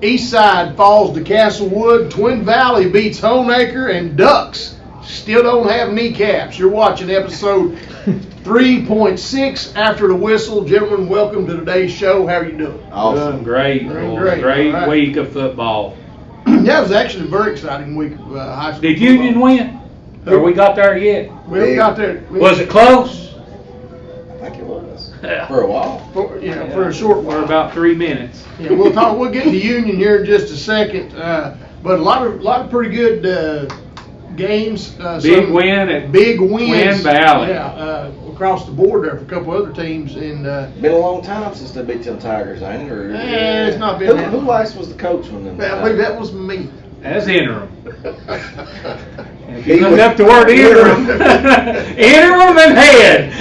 Eastside falls to Castlewood. Twin Valley beats Homeacre, and Ducks still don't have kneecaps. You're watching episode 3.6 after the whistle. Gentlemen, welcome to today's show. How are you doing? Awesome. Great. Great right. week of football. Yeah, it was actually a very exciting week of high school. Did Union win? Or we got there yet? We haven't got there. Was it close? I think it was. For a while. For a short while. For about 3 minutes. Yeah, we'll get to Union here in just a second. But a lot of pretty good games. Big win at Big wins. Twin Valley. Yeah, across the board there for a couple other teams. And been a long time since they beat them Tigers, ain't it? Or, it's not been. Who last was the coach when them? I believe that was me. As interim. If you look up the word interim, interim and head.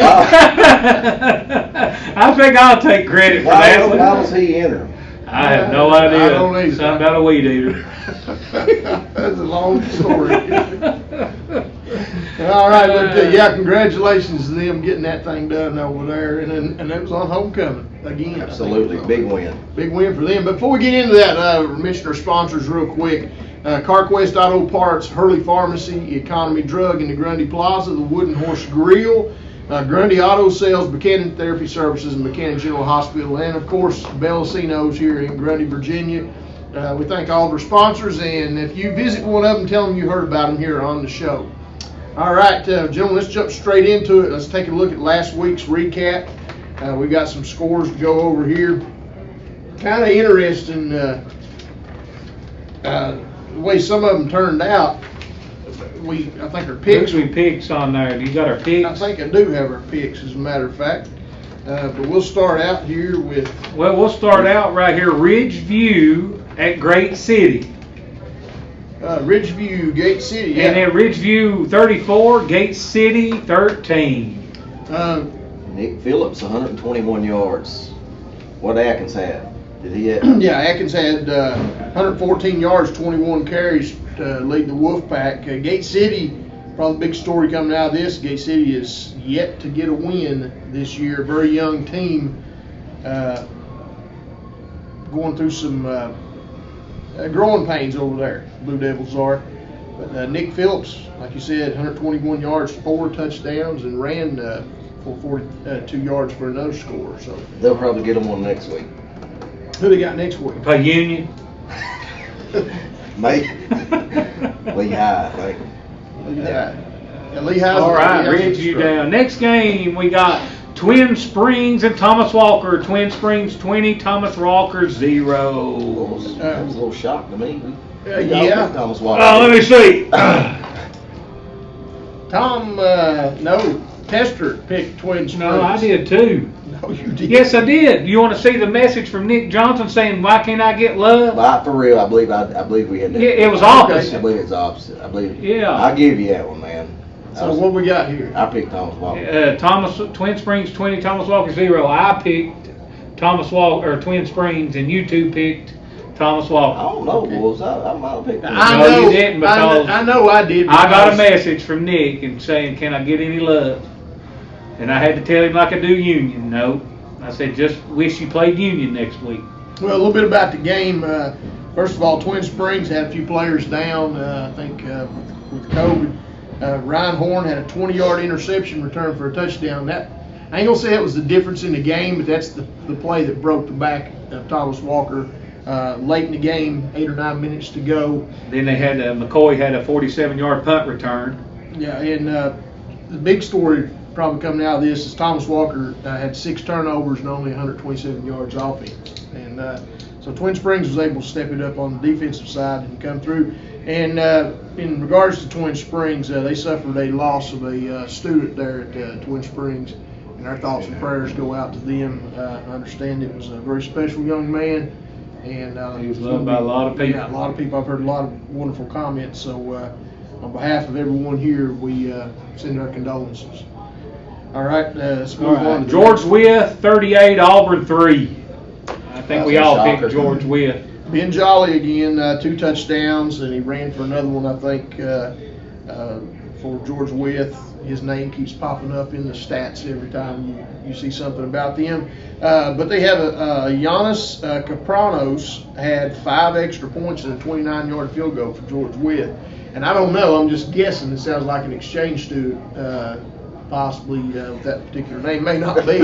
I think I'll take credit for that one. Why was he interim? I have no idea. I don't either. Something about a weed eater. That's a long story. All right, but yeah, congratulations to them getting that thing done over there, and it was on homecoming again. Absolutely, big win. Big win for them. Before we get into that, mention our sponsors real quick. CarQuest Auto Parts, Hurley Pharmacy, Economy Drug in the Grundy Plaza, the Wooden Horse Grill, Grundy Auto Sales, Buchanan Therapy Services, and Buchanan General Hospital, and of course Bellacino's here in Grundy, Virginia. We thank all of our sponsors, and if you visit one of them, tell them you heard about them here on the show. All right, gentlemen, let's jump straight into it. Let's take a look at last week's recap. We've got some scores to go over here. Kind of interesting the way some of them turned out. I think our picks. We picks on there. You got our picks? I think I do have our picks, as a matter of fact. But we'll start out here with. Well, we'll start out right here. Ridgeview at Great City. Ridgeview, Gate City. Yeah. And then Ridgeview 34, Gate City 13. Nick Phillips, 121 yards. What Atkins had? Did he have? Yeah, Atkins had 114 yards, 21 carries to lead the Wolfpack. Gate City, probably the big story coming out of this. Gate City is yet to get a win this year. Very young team, going through some growing pains over there. Blue Devils are. But Nick Phillips, like you said, 121 yards, 4 touchdowns, and ran for 42 yards for another score. So they'll probably get them one next week. Who they got next week? Play Union. Maybe. Lehigh, I think. Lehigh. Yeah, Lehigh's All right, Ridgeview down. Next game, we got Twin Springs and Thomas Walker. Twin Springs 20, Thomas Walker 0. That was a little shock to me. Yeah. Thomas Walker. Let me see. Tom, no, Tester picked Twin Springs. No, I did too. No, you did. Yes, I did. You want to see the message from Nick Johnson saying, "Why can't I get love?" For real, I believe we had that. Yeah, it was opposite. I believe it's opposite. I believe. Yeah. I'll give you that one, man. So what we got here? I picked Thomas Walker. Twin Springs 20, Thomas Walker 0. I picked Thomas Walker or Twin Springs, and you two picked Thomas Walker. I don't know, boys. I might have picked. No, you didn't, because I know I did. I got a message from Nick and saying, "Can I get any love?" And I had to tell him like I do Union. No, I said, just wish you played Union next week. Well, a little bit about the game. First of all, Twin Springs had a few players down. I think with COVID. Ryan Horn had a 20-yard interception return for a touchdown. I ain't gonna say it was the difference in the game, but that's the play that broke the back of Thomas Walker late in the game, 8 or 9 minutes to go. Then they had McCoy had a 47-yard punt return. Yeah, and the big story probably coming out of this is Thomas Walker had 6 turnovers and only 127 yards offense. And so Twin Springs was able to step it up on the defensive side and come through. And in regards to Twin Springs, they suffered a loss of a student there at Twin Springs. And our thoughts and prayers go out to them. I understand it was a very special young man. And he was loved by a lot of people. Yeah, a lot of people. I've heard a lot of wonderful comments. So on behalf of everyone here, we send our condolences. All right, let's move on. To George Wyeth 38, Auburn 3. I think we all picked George Wyeth. Ben Jolly again, 2 touchdowns, and he ran for another one, I think, for George Wyeth. his name keeps popping up in the stats every time you see something about them. But they have Giannis Kapranos had 5 extra points and a 29-yard field goal for George Witt. And I don't know, I'm just guessing. It sounds like an exchange student, possibly with that particular name. May not be.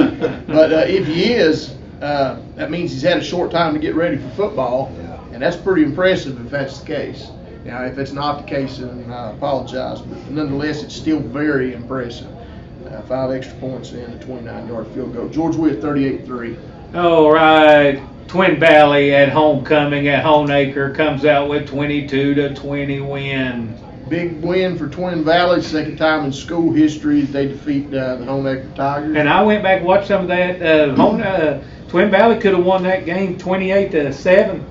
But if he is, that means he's had a short time to get ready for football. Yeah. And that's pretty impressive if that's the case. Now, if it's not the case, then I apologize. But nonetheless, it's still very impressive. 5 extra points and a 29-yard field goal. George Witt, 38-3. All right. Twin Valley at homecoming at Honeacre comes out with 22-20 win. Big win for Twin Valley. Second time in school history that they defeat the Honeacre Tigers. And I went back and watched some of that. Twin Valley could have won that game 28-7.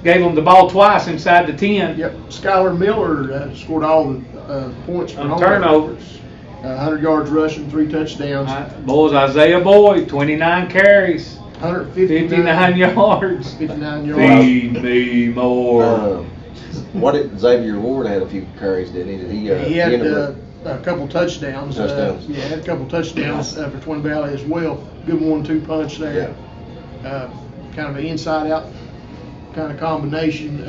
Gave them the ball twice inside the 10. Yep. Skylar Miller scored all the points for On Honeacre. turnovers. 100 yards rushing, 3 touchdowns. Boys, Isaiah Boyd, 29 carries. 159 yards. 59 yards. Feed me more. What did Xavier Ward had a few carries, didn't he? He had a couple touchdowns. Touchdowns. Yeah, had a couple touchdowns for Twin Valley as well. Good 1-2 punch there. Yeah. Kind of an inside-out kind of combination.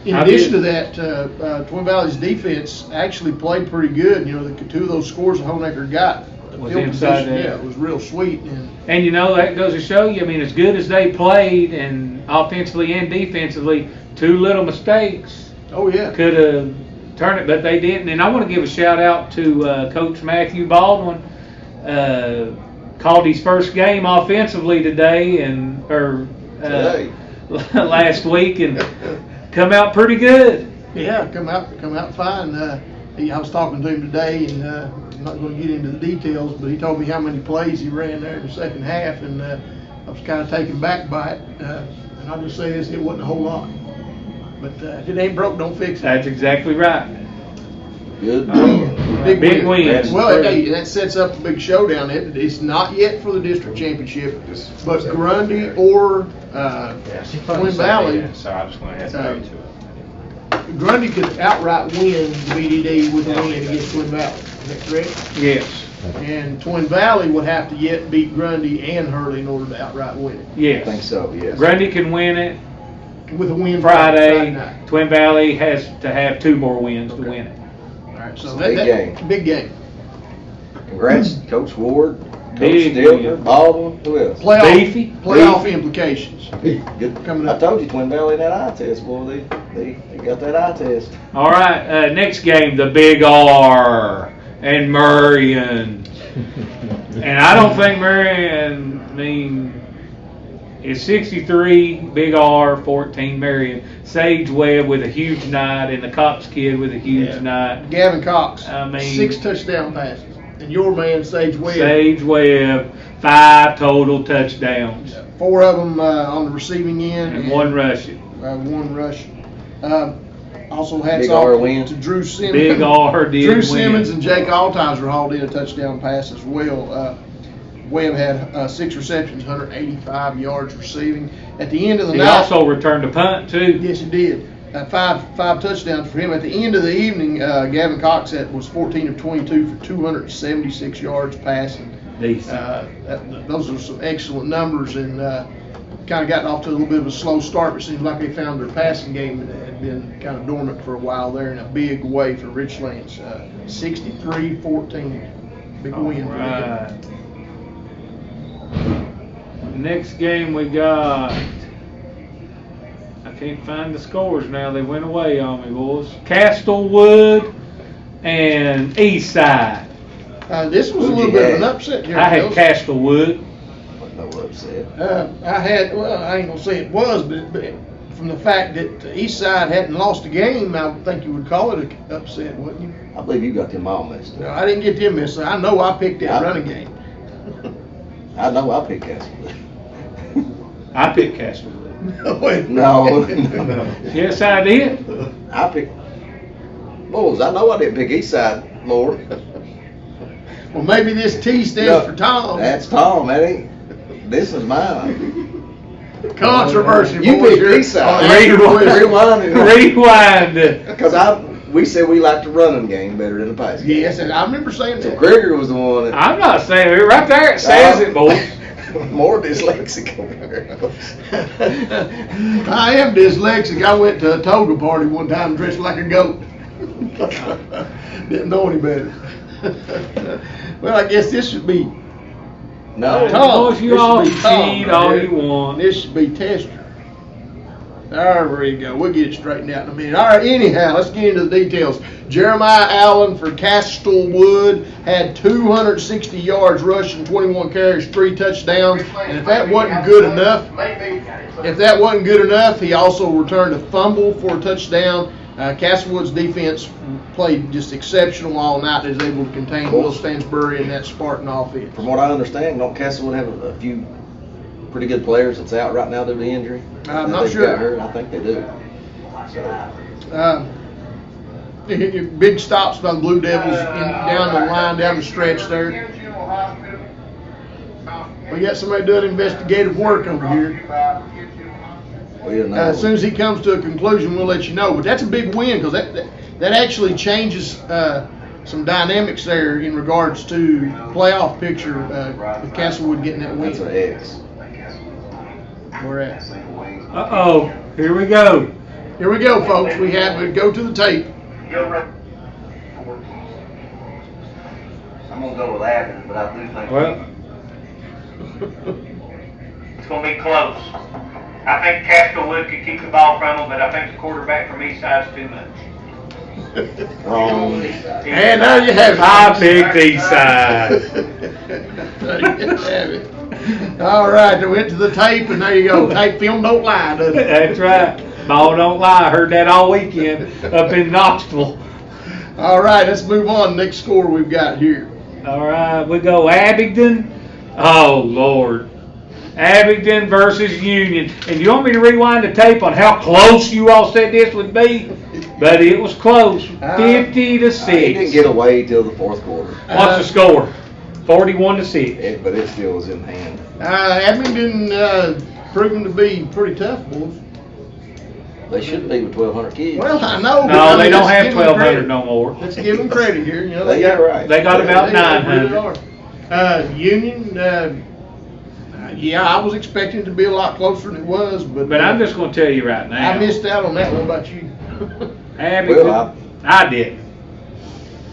In addition to that, Twin Valley's defense actually played pretty good. You know, the 2 of those scores that Honeacre got, the Was field inside position, there. yeah, it was real sweet. And you know, that goes to show you, I mean, as good as they played, and offensively and defensively, 2 little mistakes Oh yeah, could have turned it, but they didn't. And I want to give a shout out to Coach Matthew Baldwin. Called his first game offensively today, Today. last week, and come out pretty good. yeah, come out fine. I was talking to him today, and I'm not going to get into the details, but he told me how many plays he ran there in the second half, and I was kind of taken back by it. And I'll just say this: it wasn't a whole lot. But if it ain't broke, don't fix it. That's exactly right. Good win. Big win. Well, hey, that sets up a big showdown. It's not yet for the district championship, but Grundy or Twin Valley. So I just want to add to it. Grundy could outright win the BDD with a win against Twin Valley. Is that correct? Yes. And Twin Valley would have to yet beat Grundy and Hurley in order to outright win it. Yes. I think so, yes. Grundy can win it With a win Friday. night. Twin Valley has to have 2 more wins to win it. All right, so Big game. Big game. Congrats, Coach Ward, Coach Big Stiltner, win. Baldwin, who else? Beefy. Playoff implications. Good. Coming I up. told you Twin Valley that eye test, boy. They got that eye test. All right, next game, the Big R and Marion. And I don't think Marion, it's 63, Big R, 14, Marion. Sage Webb with a huge night, and the Cox kid with a huge night. Gavin Cox, I mean, 6 touchdown passes. And your man, Sage Webb. Sage Webb, 5 total touchdowns. 4 of them on the receiving end. And 1 rushing. 1 rushing. Also hats Big R off win. to Drew Simmons. Big R did Drew win. Simmons and Jake Altizer hauled in a touchdown pass as well. Webb had 6 receptions, 185 yards receiving. At the end of the He night, also returned a punt, too. yes, he did. 5 touchdowns for him. At the end of the evening, Gavin Cox was 14 of 22 for 276 yards passing. Decent. Those are some excellent numbers, and kind of gotten off to a little bit of a slow start, but it seems like they found their passing game that had been kind of dormant for a while there in a big way for Richlands. 63-14. Big win for them. Next game we got, I can't find the scores now. They went away on me, boys. Castlewood and Eastside. This was a little bit of an upset here. I had Bills. Castlewood. No upset. I ain't gonna say it was, but from the fact that Eastside hadn't lost a game, I would think you would call it an upset, wouldn't you? I believe you got them all messed No, up. I didn't get them missed. I know I picked that running game. I know I picked Castlewood. I picked Castlewood. Wait. No. Yes, I did. I picked. Bulls, I know I didn't pick Eastside, Lord. Well, maybe this T stands for Tom. That's Tom, that ain't. This is mine. Controversy. You boys, picked here. Eastside. Rewind. Rewind. Rewind. Because we said we like the running game better than the passing game. Yes, and I remember saying So that. Krieger was the one that. I'm not saying it. Right there it says it, boys. More dyslexic over there. I am dyslexic. I went to a toga party one time dressed like a goat. Didn't know any better. Well, I guess this should be No. Tom. Boys, you This all should be Tom cheat right all here. you want. This should be Tester. There we go. We'll get it straightened out in a minute. All right, anyhow, let's get into the details. Jeremiah Allen for Castlewood had 260 yards rushing, 21 carries, 3 touchdowns. And if that wasn't good enough, he also returned a fumble for a touchdown. Castlewood's defense played just exceptional all night. They was able to contain Will Stansbury and that Spartan offense. From what I understand, don't Castlewood have a few pretty good players that's out right now due to injury? I'm That not they've sure. got hurt? I think they do. Big stops by the Blue Devils down the line, down the stretch there. We got somebody doing investigative work over here. Well, you know. As soon as he comes to a conclusion, we'll let you know. But that's a big win because that actually changes some dynamics there in regards to playoff picture with Castlewood getting that win. That's an X. We're at. Uh-oh. Here we go. Here we go, folks. We go to the tape. I'm gonna go with Abbott, but I do think. Well, It's going to be close. I think Castlewood could keep the ball from them, but I think the quarterback from east side's too much. Wrong. And there you have it. I picked east side. There you have it. All right, they went to the tape, and there you go. Tape film don't lie, does it? That's right. Ball don't lie. I heard that all weekend up in Knoxville. All right, let's move on. Next score we've got here. All right, we go Abingdon. Oh, Lord. Abingdon versus Union. And you want me to rewind the tape on how close you all said this would be? But it was close. 50 to 6. He didn't get away till the fourth quarter. What's the score? 41 to 6. But it still was in hand. Abingdon proven to be pretty tough, boys. They should be with 1,200 kids. Well, I know. but No, I they mean, don't let's have give them 1,200 credit. no more. Let's give them credit here. You know, They got right. They got about They 900. really are. Union, yeah, I was expecting it to be a lot closer than it was, but But I'm just going to tell you right now. I missed out on that one. What about you? Abingdon. Well, I did.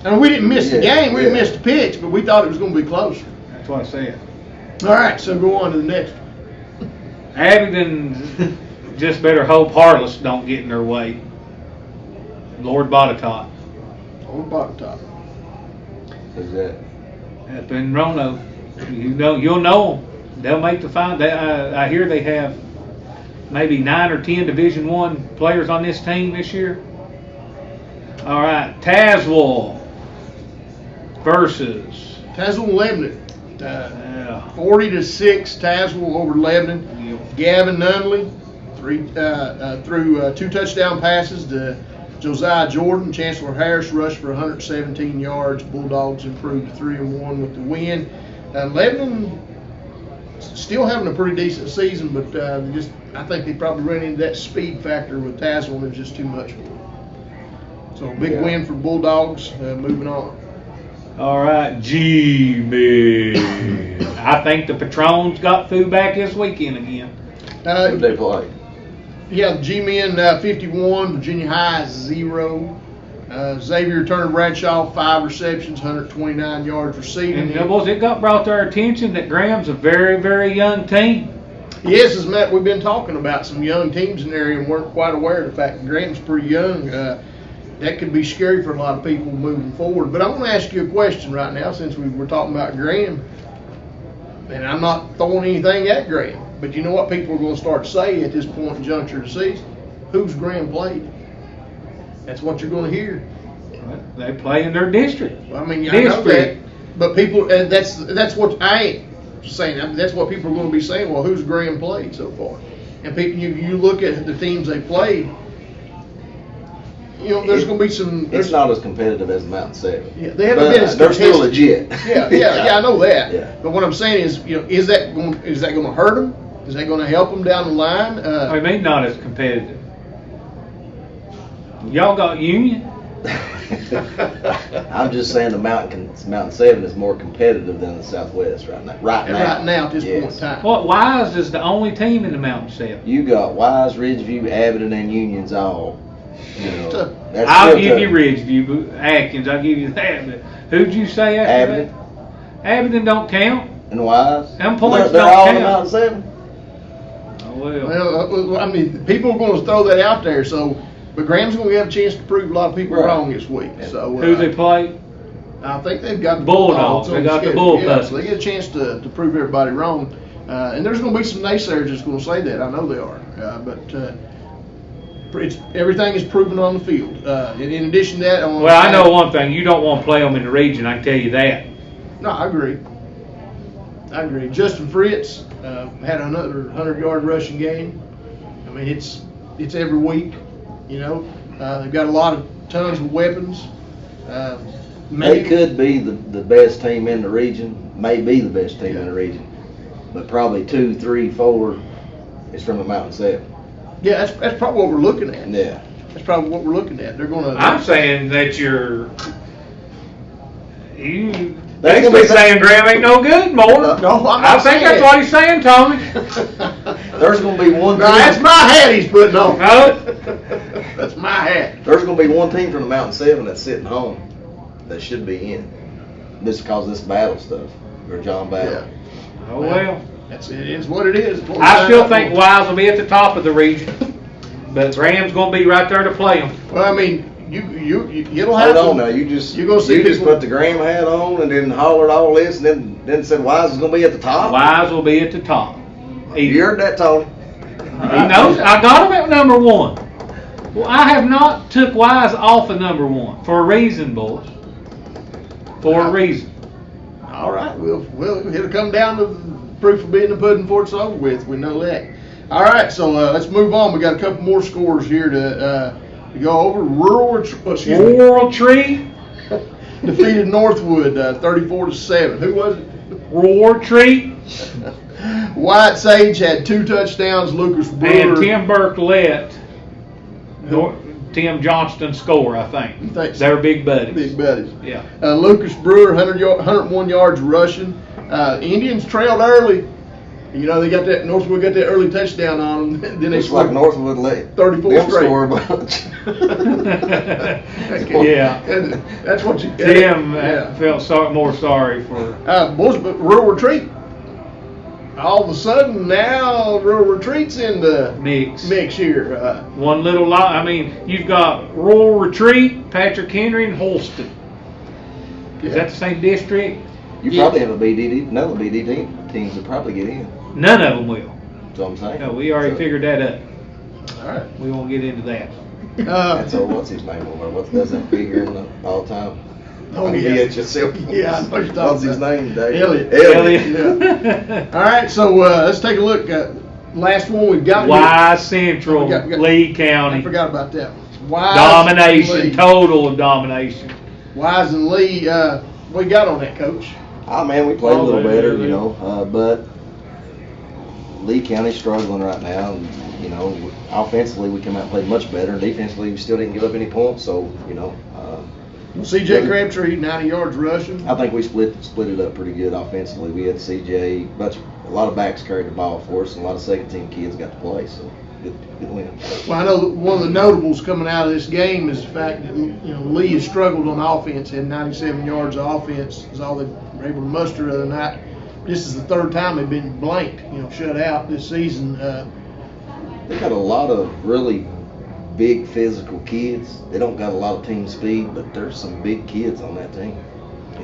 I mean, we didn't miss the Yeah, game. We didn't yeah. miss the picks, but we thought it was going to be closer. That's what I said. All right, so go on to the next one. Abingdon just better hope Harless don't get in their way. Lord Botetourt. On the bottom top. Who's that? Up in Roanoke. You'll know them. They'll make the final. I hear they have maybe 9 or 10 Division I players on this team this year. All right, Tazewell versus Tazewell Lebanon. yeah. 40 to 6, Tazewell over Lebanon. Yep. Gavin Nunley threw 2 touchdown passes to Josiah Jordan. Chancellor Harris rushed for 117 yards. Bulldogs improved to 3-1 with the win. Lebanon still having a pretty decent season, but I think they probably run into that speed factor with Tazewell. It's just too much for them. So big win for Bulldogs. Moving on. All right, G-Man. I think the Patrons got food back this weekend again. Who'd they play? Yeah, G-Men 51, Virginia High 0. Xavier Turner Bradshaw 5 receptions, 129 yards receiving. And it got brought to our attention that Graham's a very, very young team. Yes, as Matt, we've been talking about some young teams in there and weren't quite aware of the fact that Graham's pretty young. That could be scary for a lot of people moving forward. But I'm going to ask you a question right now since we were talking about Graham. And I'm not throwing anything at Graham. But you know what people are going to start to say at this point in juncture of the season? Who's Graham played? That's what you're going to hear. They play in their district. I mean, I know that. But people, that's what I ain't saying. I mean, that's what people are going to be saying. Well, who's Graham played so far? And people, you look at the teams they played. You know, there's going to be some. It's not as competitive as Mountain 7. Yeah, they haven't been as they're still contested. legit. Yeah, I know that. Yeah. But what I'm saying is, you know, is that going to hurt them? Is that going to help them down the line? I mean, not as competitive. Y'all got Union. I'm just saying the Mountain 7 is more competitive than the Southwest right now. Right now at this point in time. Well, Wise is the only team in the Mountain 7. You got Wise, Ridgeview, Abington, and Unions all. You know, that's I'll still give tough. you Ridgeview, but Atkins, I'll give you that. But who'd you say after Abington that? Abington don't count. and Wise. Them points they're don't all in count. the Mountain 7. Oh, well. Well, I mean, people are going to throw that out there. So, but Graham's going to have a chance to prove a lot of people Right. wrong this week. So, Who they play? I think they've got the Bulldogs. on They got the schedule. Bull Yeah, so they Pussies. get a chance to prove everybody wrong. And there's going to be some naysayers that's going to say that. I know they are. Everything is proven on the field. In addition to that, Well, I know one thing. You don't want to play them in the region. I can tell you that. No, I agree. Justin Fritz had another 100-yard rushing game. I mean, it's every week. You know, they've got tons of weapons. They could be the best team in the region. May be the best team in the region, but probably 2, 3, 4 is from the Mountain 7. Yeah, that's probably what we're looking at. Yeah. That's probably what we're looking at. They're going to. I'm saying that you That's basically gonna be- saying Graham ain't no good more. No, I'm not I think saying that's what he's saying, Tommy. There's going to be one. No, that's my hat he's putting on. No. That's my hat. There's going to be one team from the Mountain 7 that's sitting home that should be in. Just because of this battle stuff or John Battle. Yeah. Oh well. It's what it is. It's what we I signed still up think for. Wise will be at the top of the region, but Graham's going to be right there to play him. Well, I mean, you'll have Hold on to. now, you just see people- put the Graham hat on and then hollered all this and then said Wise is going to be at the top. Wise will be at the top. You heard that, Tony? He knows. I got him at number 1. Well, I have not took Wise off of number 1 for a reason, boys. For a reason. All right, well, it'll come down to the proof of being the pudding before it's over with. We know that. All right, so let's move on. We got a couple more scores here to go over. Rural Tree. defeated Northwood 34-7. Who was it? Roar Tree. White Sage had 2 touchdowns. Lucas Brewer. And Tim Burke let Tim Johnston score, I think. Thanks. They're big buddies. Big buddies. Yeah. Lucas Brewer, 101 yards rushing. Indians trailed early. You know, Northwood got that early touchdown on them. Then they Looks like scored Northwood let 34 them straight. score a bunch. Yeah. And that's what you Tim yeah. felt more sorry for. Boys, but Rural Retreat. All of a sudden now Rural Retreat's in the Mix here. one little lot. I mean, you've got Rural Retreat, Patrick Henry, and Holston. Is that the same district? You probably have a BDD, another BDD teams that probably get in. None of them will. That's what I'm saying. No, we already figured that up. All right. We won't get into that. That's all. What's his name over? What does that figure in all the time? Oh, yeah. Yeah, I know what you're talking What's his about. name, Dave? Elliot. Elliot. All right, so let's take a look at last one we've got. Wise Central, We got- Lee I County. forgot about that one. Wise Domination, and Lee. total domination. Wise and Lee, what you got on that, Coach? Oh man, we played a little they better, do. you know, but Lee County's struggling right now. And, you know, offensively we come out and played much better, and defensively we still didn't give up any points. So, you know, C.J. Crabtree, 90 yards rushing. I think we split it up pretty good offensively. We had CJ, a lot of backs carried the ball for us, and a lot of second team kids got to play. So good win. Well, I know that one of the notables coming out of this game is the fact that Lee has struggled on offense. Had 97 yards of offense is all they were able to muster the other night. This is the 3rd time they've been blanked, shut out this season. They got a lot of really big physical kids. They don't got a lot of team speed, but there's some big kids on that team.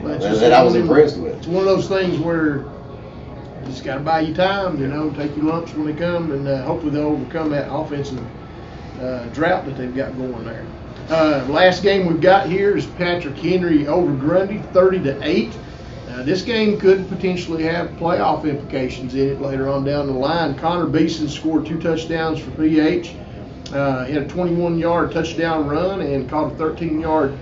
That I was impressed with. It's one of those things where you just got to buy you time, take your lumps when they come, and hopefully they'll overcome that offensive drought that they've got going there. Last game we've got here is Patrick Henry over Grundy, 30-8. This game could potentially have playoff implications in it later on down the line. Connor Beeson scored 2 touchdowns for PH. He had a 21-yard touchdown run and caught a 13-yard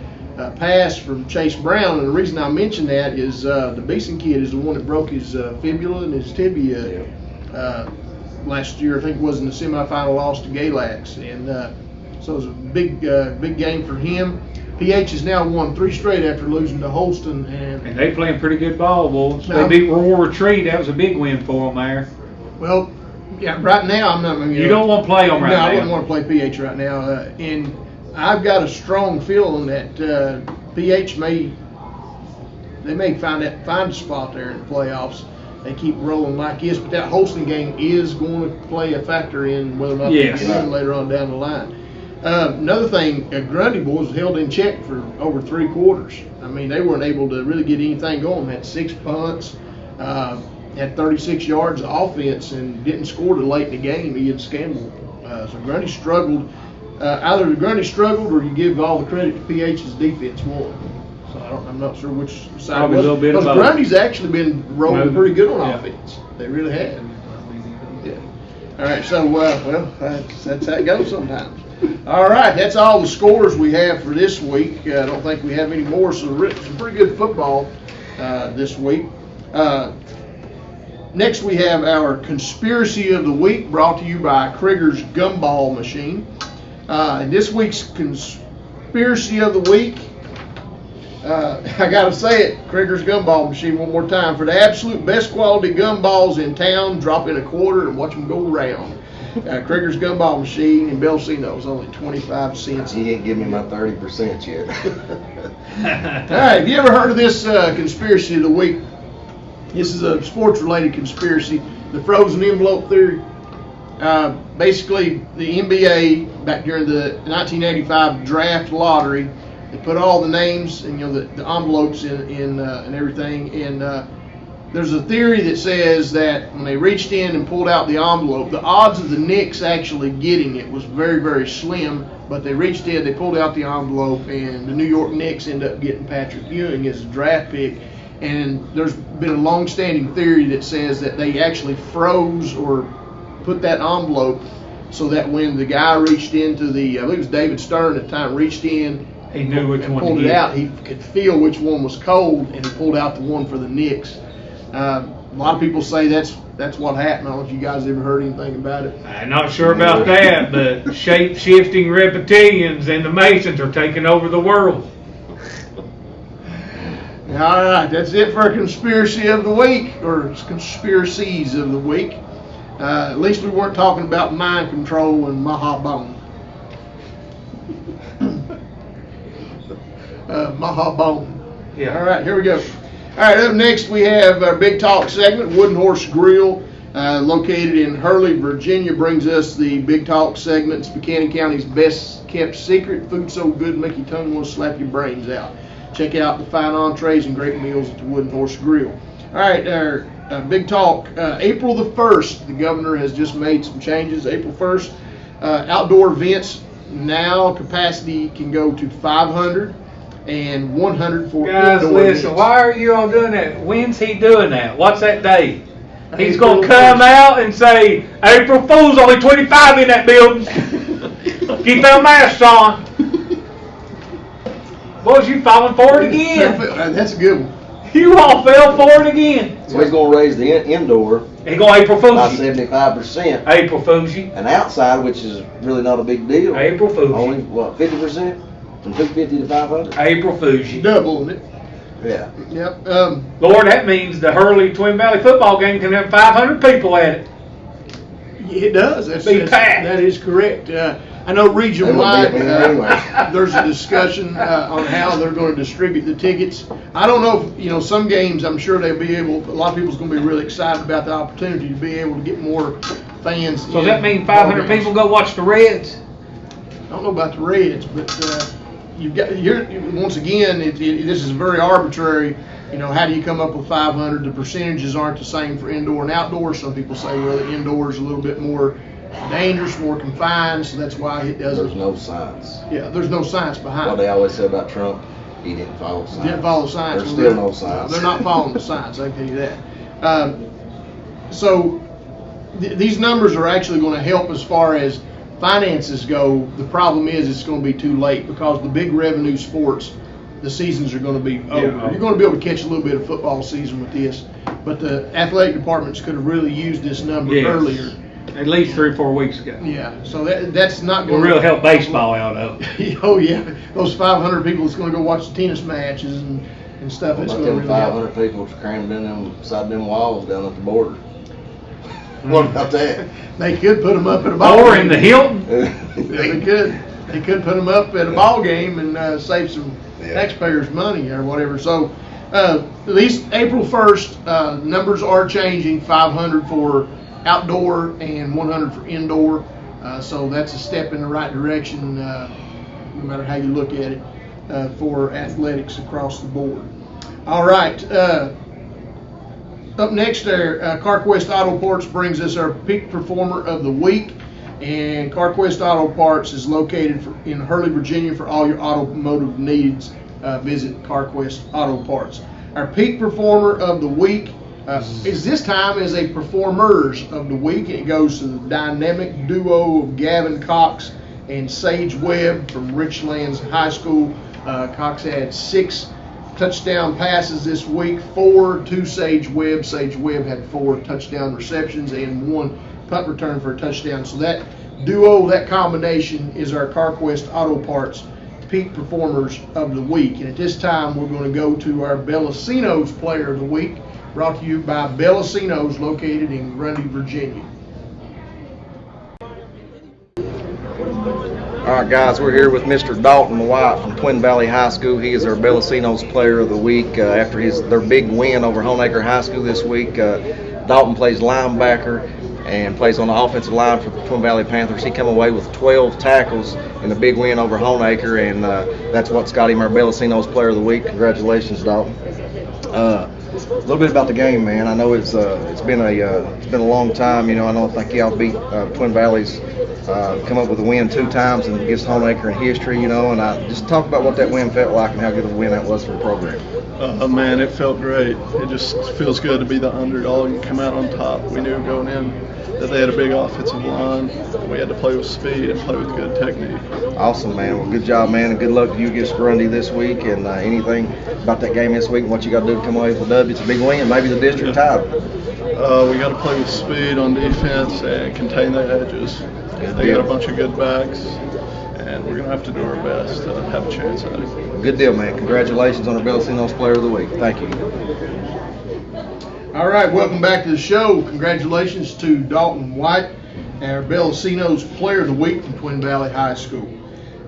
pass from Chase Brown. And the reason I mention that is the Beeson kid is the one that broke his fibula and his tibia last year. I think it was in the semifinal loss to Galax. And so it was a big game for him. PH has now won 3 straight after losing to Holston, And they playing pretty good ball, boys. Now- They beat Roar Retreat. That was a big win for them there. well, yeah, right now I'm not. You don't want to play them right no, now. I wouldn't want to play PH right now, and I've got a strong feeling that PH may find a spot there in the playoffs. They keep rolling like this, but that Holston game is going to play a factor in whether or not Yes. they get in later on down the line. Another thing, Grundy boys was held in check for over 3 quarters. I mean, they weren't able to really get anything going. Had 6 punts, had 36 yards of offense, and didn't score till late in the game against Campbell. So Grundy struggled. Either Grundy struggled, or you give all the credit to PH's defense won. So I'm not sure which side. Probably a little bit of Because both. Grundy's actually been rolling pretty good on Yeah. offense. They really have. Yeah. All right, so well, that's how it goes sometimes. All right, that's all the scores we have for this week. I don't think we have any more. So some pretty good football this week. Next, we have our Conspiracy of the Week, brought to you by Krigger's Gumball Machine. And this week's Conspiracy of the Week, I got to say it, Krigger's Gumball Machine one more time. For the absolute best quality gumballs in town, drop in a quarter and watch them go around. Krigger's Gumball Machine in Bellacino is only 25 cents. He ain't give me my 30% yet. All right, have you ever heard of this Conspiracy of the Week? This is a sports-related conspiracy, the frozen envelope theory. Basically, the NBA, back during the 1985 draft lottery, they put all the names and the envelopes in and everything. And there's a theory that says that when they reached in and pulled out the envelope, the odds of the Knicks actually getting it was very, very slim. But they reached in, they pulled out the envelope, and the New York Knicks ended up getting Patrick Ewing as a draft pick. And there's been a long-standing theory that says that they actually froze or put that envelope so that when the guy reached into I believe it was David Stern at the time, reached in, He knew which and one pulled to it get. out, he could feel which one was cold, and he pulled out the one for the Knicks. A lot of people say that's what happened. I don't know if you guys ever heard anything about it. I'm not sure about that, but shape-shifting reptilians and the Masons are taking over the world. All right, that's it for Conspiracy of the Week, or Conspiracies of the Week. At least we weren't talking about mind control and Mahabone. Mahabone. Yeah. All right, here we go. All right, up next we have our Big Talk segment. Wooden Horse Grill, located in Hurley, Virginia, brings us the Big Talk segment. It's Buchanan County's best kept secret. Food so good, make your tongue want to slap your brains out. Check out the fine entrees and great meals at the Wooden Horse Grill. All right, our Big Talk. April the 1st, the governor has just made some changes. April 1st, outdoor events now capacity can go to 500 and 100 for Guys, indoor listen, events. why are you all doing that? When's he doing that? What's that day? He's April going to come 1st. out and say, April Fool's only 25 in that building. Keep that mask on. Boys, you falling for it again. That's a good one. You all fell for it again. So he's going to raise the indoor He going April by Fool's. 75%. April Fool's. And outside, which is really not a big deal. April Fool's. Only, what, 50%? From 250 to 500? April Fool's. Doubling it. Yeah. Yep. Lord, that means the Hurley Twin Valley football game can have 500 people at it. It does. That's packed. That is correct. I know region-wide, They won't be up in there anyway. there's a discussion on how they're going to distribute the tickets. I don't know if, some games, I'm sure they'll be able, a lot of people's going to be really excited about the opportunity to be able to get more fans. So does that mean 500 people go watch the Reds? I don't know about the Reds, but once again, this is very arbitrary. How do you come up with 500? The percentages aren't the same for indoor and outdoor. Some people say, well, the indoor is a little bit more dangerous, more confined, so that's why it doesn't. There's no science. Yeah, there's no science behind What it. they always say about Trump, he didn't follow science. Didn't follow science. There's Well, still no science. They're not following the science, I can tell you that. So these numbers are actually going to help as far as finances go. The problem is it's going to be too late because the big revenue sports, the seasons are going to be over. Yeah. You're going to be able to catch a little bit of football season with this, but the athletic departments could have really used this number Yes. earlier at least 3 or 4 weeks ago. Yeah, so that's not Will going really help baseball out of it. Oh yeah, those 500 people that's going to go watch the tennis matches and stuff. It's About going to them really help. 500 people crammed in them inside them walls down at the border. What about that? They could put them up at a ball Or game. in the Hilton. They could. They could put them up at a ball game and save some Yeah. taxpayers' money or whatever. So, at least April 1st, numbers are changing. 500 for outdoor and 100 for indoor. So that's a step in the right direction, no matter how you look at it, for athletics across the board. All right. Up next there, CarQuest Auto Parts brings us our Peak Performer of the Week. And CarQuest Auto Parts is located in Hurley, Virginia for all your automotive needs. Visit CarQuest Auto Parts. Our Peak Performer of the Week is this time as a Performers of the Week. It goes to the dynamic duo of Gavin Cox and Sage Webb from Richlands High School. Cox had 6 touchdown passes this week, 4 to Sage Webb. Sage Webb had 4 touchdown receptions and 1 punt return for a touchdown. So that duo, that combination is our CarQuest Auto Parts Peak Performers of the Week. And at this time, we're going to go to our Bellacino's Player of the Week, brought to you by Bellacino's, located in Grundy, Virginia. All right, guys, we're here with Mr. Dalton White from Twin Valley High School. He is our Bellacino's Player of the Week after their big win over Honaker High School this week. Dalton plays linebacker and plays on the offensive line for the Twin Valley Panthers. He come away with 12 tackles in the big win over Honaker, and that's what's got him our Bellacino's Player of the Week. Congratulations, Dalton. A little bit about the game, man. I know it's been a long time. You know, I think y'all beat Twin Valley's. Come up with a win 2 times and against Honaker in history, you know, and I just talk about what that win felt like and how good of a win that was for the program. Man, it felt great. It just feels good to be the underdog and come out on top. We knew going in that they had a big offensive line. We had to play with speed and play with good technique. Awesome, man. Well, good job, man, and good luck to you against Grundy this week. And anything about that game this week and what you got to do to come away with a W? It's a big win, maybe the district title. We got to play with speed on defense and contain the edges. They got a bunch of good backs, and we're going to have to do our best to have a chance at it. Good deal, man. Congratulations on the Bellacino's Player of the Week. Thank you. All right, welcome back to the show. Congratulations to Dalton White, our Bellacino's Player of the Week from Twin Valley High School.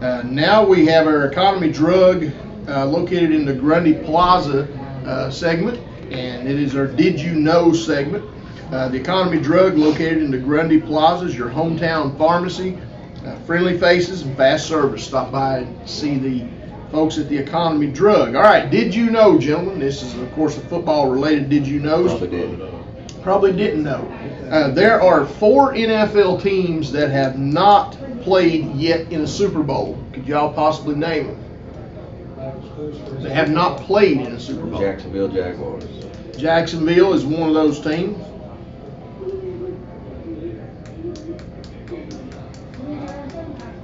Now we have our economy drug located in the Grundy Plaza segment, and it is our Did You Know segment. The economy drug located in the Grundy Plaza is your hometown pharmacy, friendly faces and fast service. Stop by and see the folks at the economy drug. All right, did you know, gentlemen? This is, of course, a football-related did you know. Probably didn't know. There are 4 NFL teams that have not played yet in a Super Bowl. Could y'all possibly name them? They have not played in a Super Bowl. Jacksonville Jaguars. Jacksonville is one of those teams.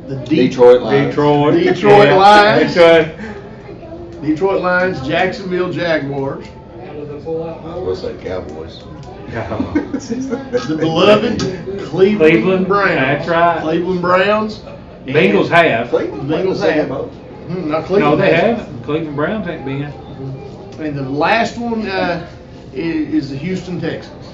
The Detroit Lions. Detroit Yeah, Lions. that's right. Detroit Lions, Jacksonville Jaguars. What's that, Cowboys? The beloved Cleveland Browns. That's right. Cleveland Browns. Bengals have. Bengals have. Not No, Cleveland they has. haven't. Cleveland Browns ain't been. And the last one is the Houston Texans.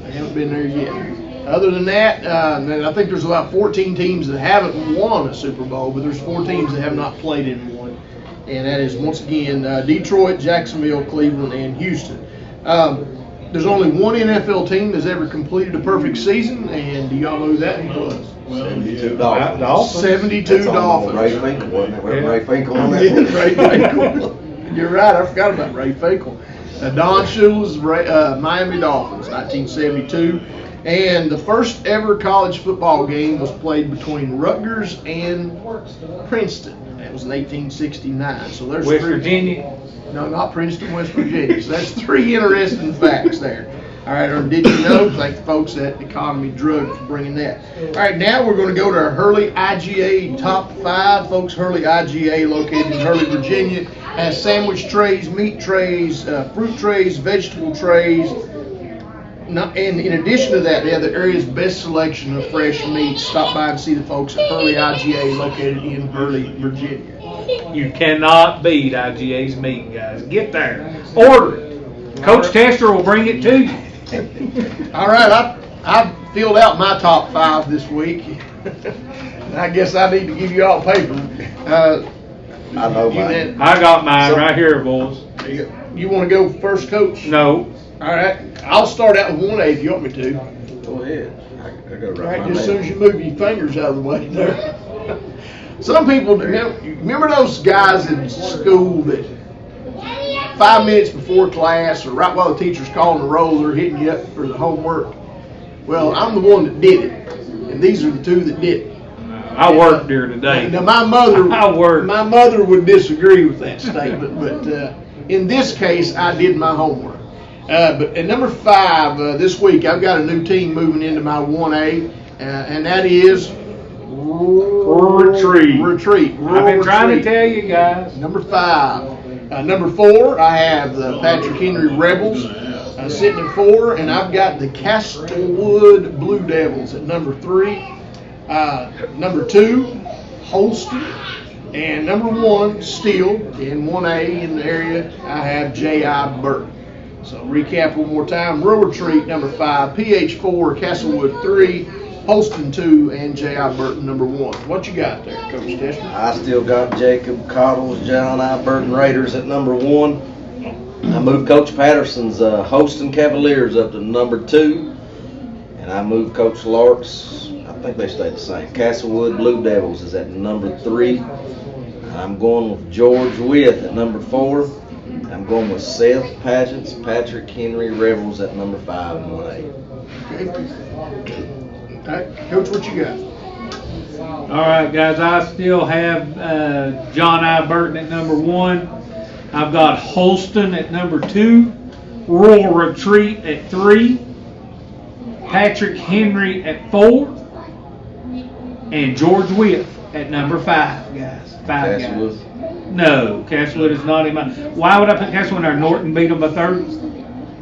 They haven't been there yet. Other than that, I think there's about 14 teams that haven't won a Super Bowl, but there's 4 teams that have not played in one. And that is, once again, Detroit, Jacksonville, Cleveland, and Houston. There's only one NFL team that's ever completed a perfect season, and do y'all know who that was? 72 Dolphins. Dolphins. 72 That's Dolphins. Ray Finkel, wasn't it? Yeah. Ray Finkel on that. Yeah, Ray Finkel. You're right. I forgot about Ray Finkel. Don Shula's Miami Dolphins, 1972. And the first ever college football game was played between Rutgers and Princeton. That was in 1869. So there's West 3. Virginia. No, not Princeton, West Virginia. So that's 3 interesting facts there. All right, or did you know? Thank the folks at Economy Drug for bringing that. All right, now we're going to go to our Hurley IGA Top 5. Folks, Hurley IGA, located in Hurley, Virginia, has sandwich trays, meat trays, fruit trays, vegetable trays, And in addition to that, they have the area's best selection of fresh meat. Stop by and see the folks at Hurley IGA located in Hurley, Virginia. You cannot beat IGA's meat, guys. Get there. Order it. Coach Tester will bring it to you. All right, I've filled out my top 5 this week. I guess I need to give you all paper. I know mine. I got mine right here, boys. You want to go first, Coach? No. All right, I'll start out with 1A if you want me to. Go ahead. I got All right, just as soon as you move your fingers out of the way there. Some people, remember those guys in school that 5 minutes before class or right while the teacher's calling the roll, they're hitting you up for the homework? Well, I'm the one that did it, and these are the 2 that didn't. I worked here today. Now my mother I worked. would disagree with that statement, but in this case, I did my homework. But at number 5 this week, I've got a new team moving into my 1A, and that is Retreat. I've been trying to tell you guys. Number 5. Number 4, I have the Patrick Henry Rebels sitting at 4, and I've got the Castlewood Blue Devils at number 3. Number 2, Holston, and number 1, Steele. In 1A in the area, I have J.I. Burton. So recap one more time: Rural Retreat number 5, PH 4, Castlewood 3, Holston 2, and J.I. Burton number 1. What you got there, Coach Tester? I still got Jacob Cottle's John I. Burton Raiders at number 1. I moved Coach Patterson's Holston Cavaliers up to number 2. And I moved Coach Lark's, I think they stayed the same, Castlewood Blue Devils is at number 3. I'm going with George Wyeth at number 4. I'm going with Seth Pageant's Patrick Henry Rebels at number 5 and 1A. Okay. All right, Coach, what you got? All right, guys, I still have John I. Burton at number 1. I've got Holston at number 2, Rural Retreat at 3, Patrick Henry at 4, and George Wyeth at number 5, guys. 5 Castlewood. guys. No, Castlewood is not in my. Why would I put Castlewood there? Norton beat them by 30.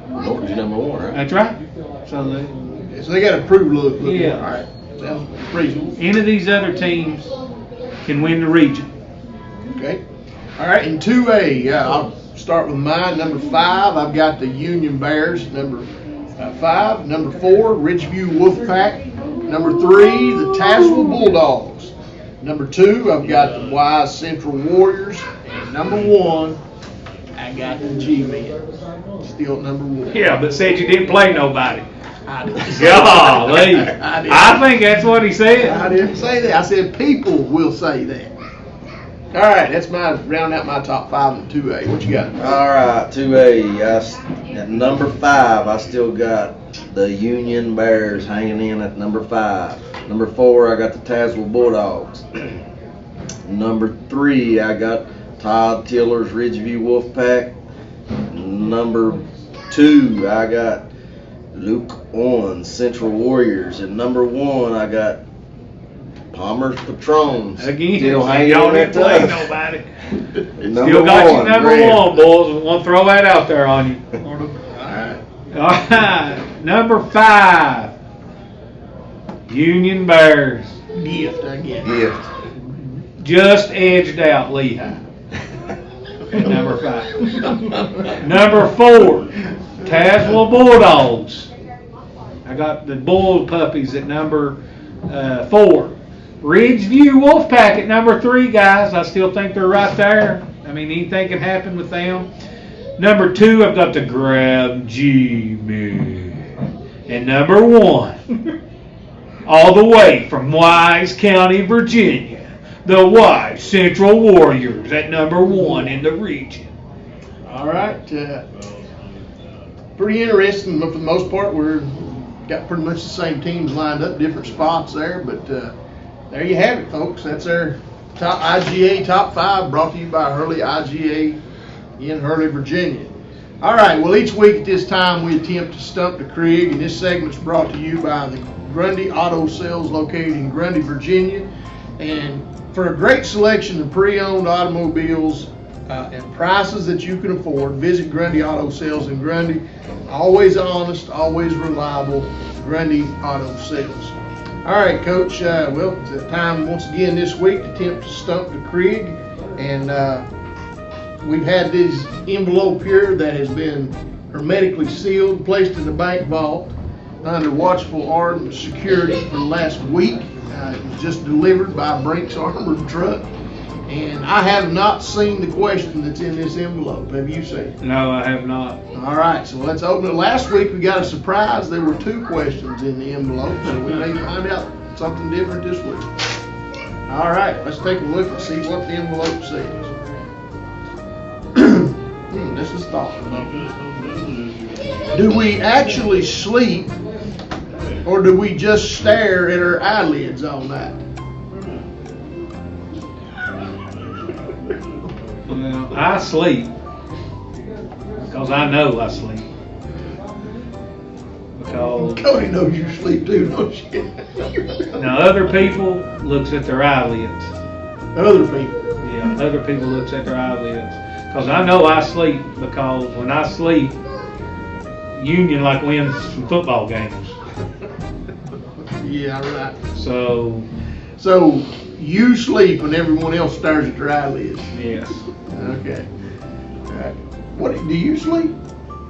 Norton's number 1, right? That's right. So they got a prove look. Yeah. All right. Sounds reasonable. any of these other teams can win the region. Okay. All right, in 2A, I'll start with mine. Number 5, I've got the Union Bears. Number 5. Number 4, Ridgeview Wolfpack. Number 3, the Tazewell Bulldogs. Number 2, I've got the Wise Central Warriors. And number 1, I got the G-Men. Still at number 1. Yeah, but said you didn't play nobody. I didn't Golly. I didn't. I think that's what he said. I didn't say that. I said people will say that. All right, that's my round out my top 5 in 2A. What you got? All right, 2A. At number 5, I still got the Union Bears hanging in at number 5. Number 4, I got the Tazewell Bulldogs. Number 3, I got Todd Tiller's Ridgeview Wolfpack. Number 2, I got Luke Owens Central Warriors. And number 1, I got Palmer's Patrons. Again, still hanging y'all in didn't at play tough. nobody. Number Still got you 1, number Graham. 1, boys. We want to throw that out there on you. All right. All right, number 5, Union Bears. Gift, I guess. Gift. Just edged out Lehigh at number 5. Number 4, Tazewell Bulldogs. I got the Bull Puppies at number 4. Ridgeview Wolfpack at number 3, guys. I still think they're right there. I mean, anything can happen with them. Number 2, I've got the Grab G-Men. And number 1, all the way from Wise County, Virginia, the Wise Central Warriors at number 1 in the region. All right. Pretty interesting, but for the most part, we're got pretty much the same teams lined up, different spots there. But there you have it, folks. That's our top IGA top 5, brought to you by Hurley IGA in Hurley, Virginia. All right. Well, each week at this time, we attempt to stump the Crig, and this segment's brought to you by the Grundy Auto Sales, located in Grundy, Virginia. And for a great selection of pre-owned automobiles, and prices that you can afford, visit Grundy Auto Sales in Grundy. Always honest, always reliable, Grundy Auto Sales. All right, Coach. Well, it's time once again this week to attempt to stump the Crig, and we've had this envelope here that has been hermetically sealed, placed in the bank vault under watchful armed security for the last week. It was just delivered by Brink's armored truck, and I have not seen the question that's in this envelope. Have you seen it? No, I have not. All right, so let's open it. Last week we got a surprise. There were 2 questions in the envelope, so we may find out something different this week. All right, let's take a look and see what the envelope says. This is thought. Do we actually sleep, or do we just stare at our eyelids all night? Well, I sleep because I know I sleep. Because Cody knows you sleep too, don't you? now other people looks at their eyelids. Other people. Yeah, other people looks at their eyelids. Because I know I sleep, because when I sleep, Union like wins some football games. Yeah, right. So you sleep when everyone else stares at their eyelids. yes. Okay. All right. What do you sleep?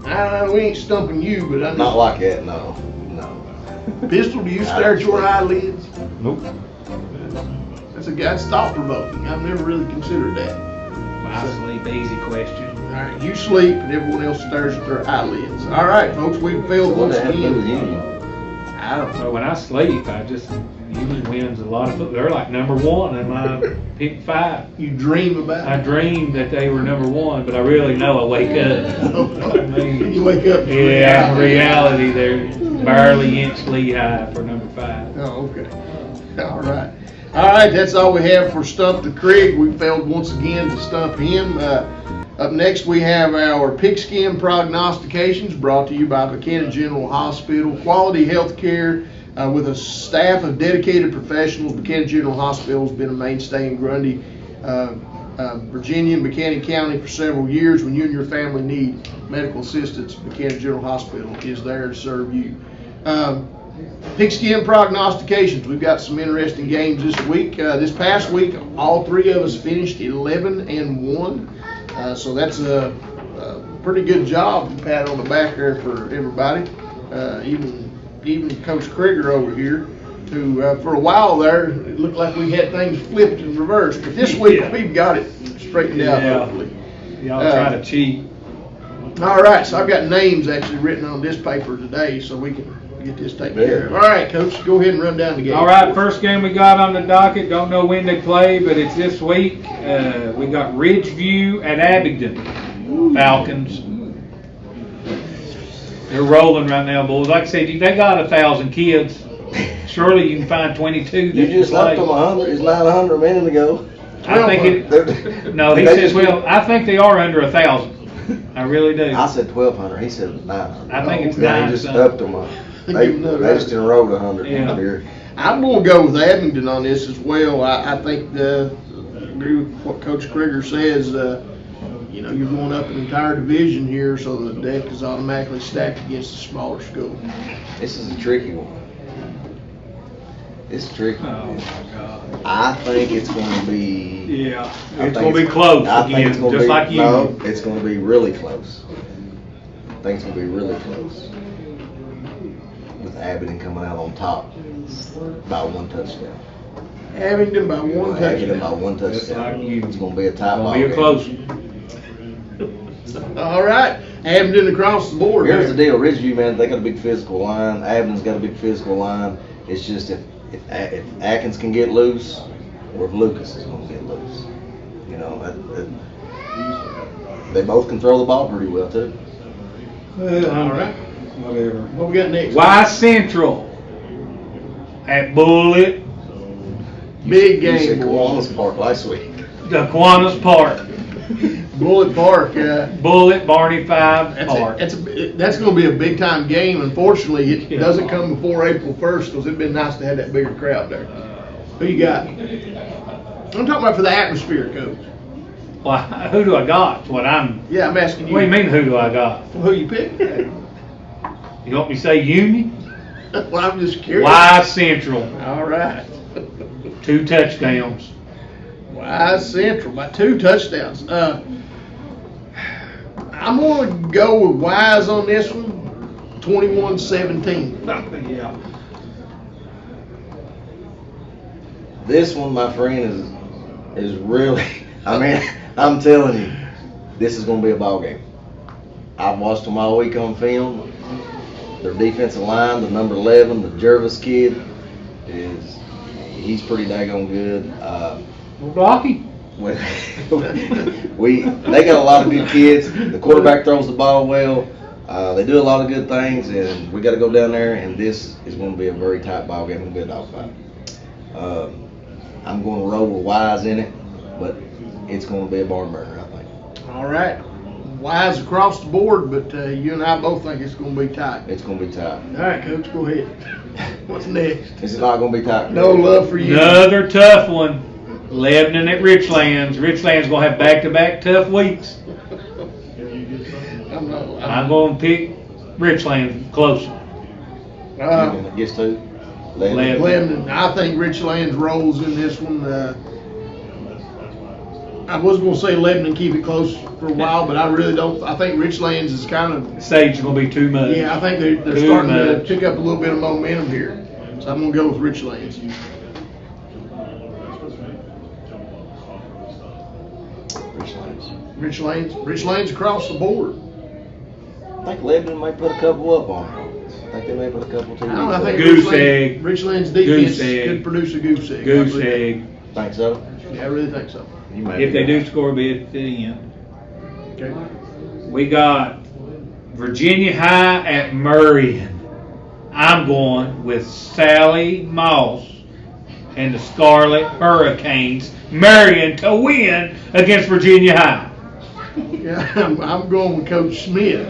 We ain't stumping you, but I Not like that, no. Pistol, do you stare at your eyelids? Nope. That's thought provoking. I've never really considered that. I sleep, easy question. All right, you sleep and everyone else stares at their eyelids. All right, folks, we've failed What once the hell with again. Union? I don't know. When I sleep, Union wins a lot of football. They're like number 1 in my pick 5. You dream about I it. dreamed that they were number 1, but I really know I wake up. I mean, You wake up. to yeah, in reality, they're barely inch lead high for number 5. Oh, okay. All right. All right, that's all we have for Stump the Crig. We failed once again to stump him. Up next, we have our Pigskin Prognostications, brought to you by Buchanan General Hospital. Quality health care with a staff of dedicated professionals. Buchanan General Hospital has been a mainstay in Grundy, Virginia, and Buchanan County for several years. When you and your family need medical assistance, Buchanan General Hospital is there to serve you. Pigskin Prognostications. We've got some interesting games this week. This past week, all 3 of us finished 11-1. So that's a pretty good job. Pat on the back there for everybody. Even Coach Krieger over here, who for a while there it looked like we had things flipped and reversed. But this week we've got it straightened out. Hopefully. Y'all try to cheat. All right, so I've got names actually written on this paper today, so we can get this taken care of. All right, Coach, go ahead and run down the game. All right, first game we got on the docket. Don't know when they play, but it's this week. We got Ridgeview at Abingdon. Falcons. They're rolling right now, boys. Like I said, they got 1,000 kids. Surely you can find 22 You that just can left play. them 100. It's not 100 a minute ago. I think it. No, he says, well, I think they are under 1,000. I really do. I said 1,200. He said 900. I think it's Yeah, 9 he just something. upped them. They just enrolled 100 Yeah. here. I'm going to go with Abingdon on this as well. I think agree with what Coach Krieger says. You're going up an entire division here, so the deck is automatically stacked against a smaller school. This is a tricky one. It's tricky. Oh, my God. I think it's going to be. Yeah. I It's think going to be close I think again, it's gonna just be, like you. No, it's going to be really close. I think it's going to be really close. With Abingdon coming out on top by 1 touchdown. Abingdon by 1 Abingdon by touchdown. 1 Just touchdown. like you. It's going to be a tight ball It's going to be a game. close one. All right, Abingdon across the board. Here's the there. deal, Ridgeview, man, they got a big physical line. Abingdon's got a big physical line. It's just if Atkins can get loose, or if Lucas is going to get loose. They both can throw the ball pretty well too. All right. Whatever. What we got next? Y Central at Bullet, Big You game, said boys. Kiwanis Park last week. Kiwanis Park. Bullet Park. Bullet, Barney 5, Park. That's going to be a big time game. Unfortunately, it doesn't come before April 1st because it'd been nice to have that bigger crowd there. Who you got? I'm talking about for the atmosphere, Coach. Well, who do I got? What I'm. Yeah, I'm asking you. What do you mean? Who do I got? Who you pick? You want me to say Union? Well, I'm just curious. Wise Central, All right. 2 touchdowns. Wise Central by 2 touchdowns. I'm going to go with Wise on this one, 21-17. Yeah. This one, my friend, is really. I mean, I'm telling you, this is going to be a ball game. I've watched them all week on film. Their defensive line, the number 11, the Jervis kid, he's pretty daggone good. Blocky. They got a lot of good kids. The quarterback throws the ball well. They do a lot of good things, and we got to go down there. And this is going to be a very tight ball game. It's going to be a dogfight. I'm going to roll with Wise in it, but it's going to be a barn burner, I think. All right. Wise across the board, but you and I both think it's going to be tight. It's going to be tight. All right, Coach, go ahead. What's next? It's not going to be tight. No love for you. Another tough one. Lebanon at Richlands. Richlands going to have back-to-back tough weeks. I'm going to pick Richlands closer. Gets to Lebanon. I think Richlands rolls in this one. I was going to say Lebanon keep it close for a while, but I really don't. I think Richlands is kind of. Sage is going to be too much. Yeah, I think they're starting to pick up a little bit of momentum here. So I'm going to go with Richlands. Richlands across the board. I think Lebanon might put a couple up on them. I think they may put a couple too. I think Goose egg. Richlands defense Goose egg. could produce a goose egg. Goose egg. Think so? Yeah, I really think so. If they do score a bit at the end. Okay. We got Virginia High at Marion. I'm going with Sally Moss and the Scarlet Hurricanes. Marion to win against Virginia High. Yeah, I'm going with Coach Smith.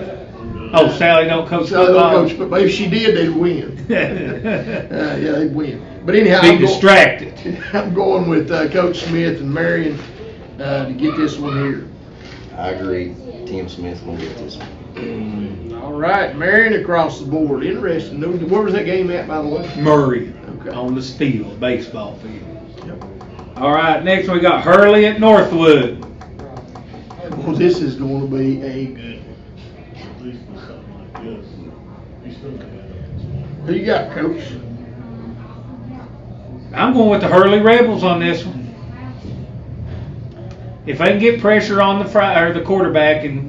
Oh, Sally don't coach Sally football? don't coach, but if she did, they'd win. Yeah, they'd win. But anyhow, Be distracted. I'm going with Coach Smith and Marion to get this one here. I agree. Tim Smith will get this one. All right, Marion across the board. Interesting. Where was that game at, by the way? Murray Okay. on the steel baseball field. Yep. All right, next we got Hurley at Northwood. Well, this is going to be a good one. Who you got, Coach? I'm going with the Hurley Rebels on this one. If they can get pressure on the the quarterback, and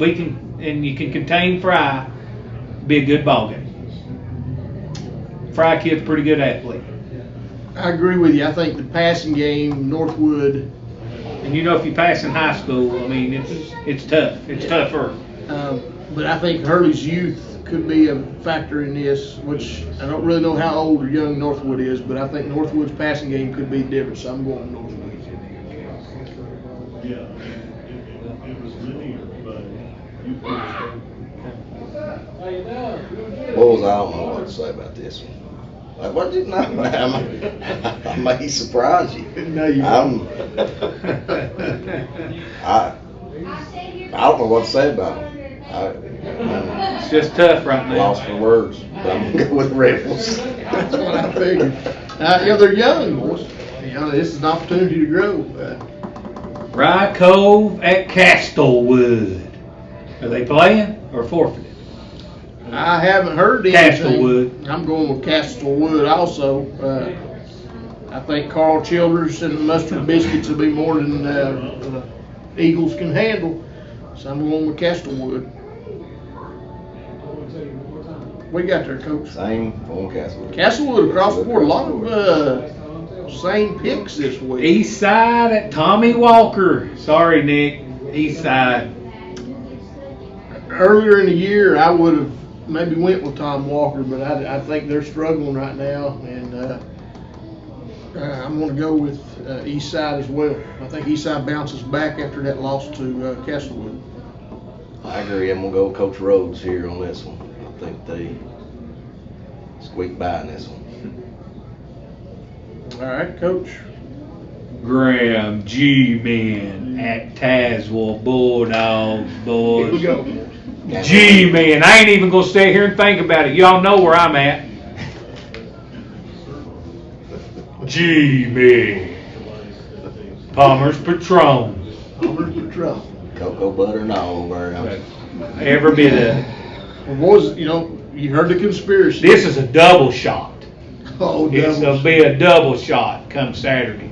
you can contain Fry, be a good ball game. Fry kid's a pretty good athlete. I agree with you. I think the passing game, Northwood. And you know, if you pass in high school, I mean, it's tough. It's tougher. But I think Hurley's youth could be a factor in this, which I don't really know how old or young Northwood is, but I think Northwood's passing game could be different, so I'm going with Northwood. Bulls, I don't know what to say about this one. Like, what did I may surprise you. No, you I don't know what to say about it. It's just tough right now. Lost for words, but I'm gonna go with Rebels. That's what I figured. They're young, boys. This is an opportunity to grow. Rye Cove at Castlewood. Are they playing or forfeited? I haven't heard anything. Castlewood. I'm going with Castlewood also. I think Carl Childers and the Mustard Biscuits will be more than Eagles can handle. So I'm going with Castlewood. What you got there, Coach? Same on Castlewood. Castlewood across the board. A lot of same picks this week. East Side at Tommy Walker. Sorry, Nick. East Side. Earlier in the year, I would have maybe went with Tom Walker, but I think they're struggling right now, and I'm going to go with East Side as well. I think East Side bounces back after that loss to Castlewood. I agree. I'm going to go with Coach Rhodes here on this one. I think they squeak by in this one. All right, Coach. Graham G-Men at Tazewell Bulldogs, boys. Here we go. G-Men. I ain't even going to stay here and think about it. Y'all know where I'm at. G-Men. Palmer's Patron. Palmer's Patron. Cocoa butter and all, bro. Every bit of it. Well, boys, you know, you heard the conspiracy. This is a double shot. Oh, It's double. will be a double shot come Saturday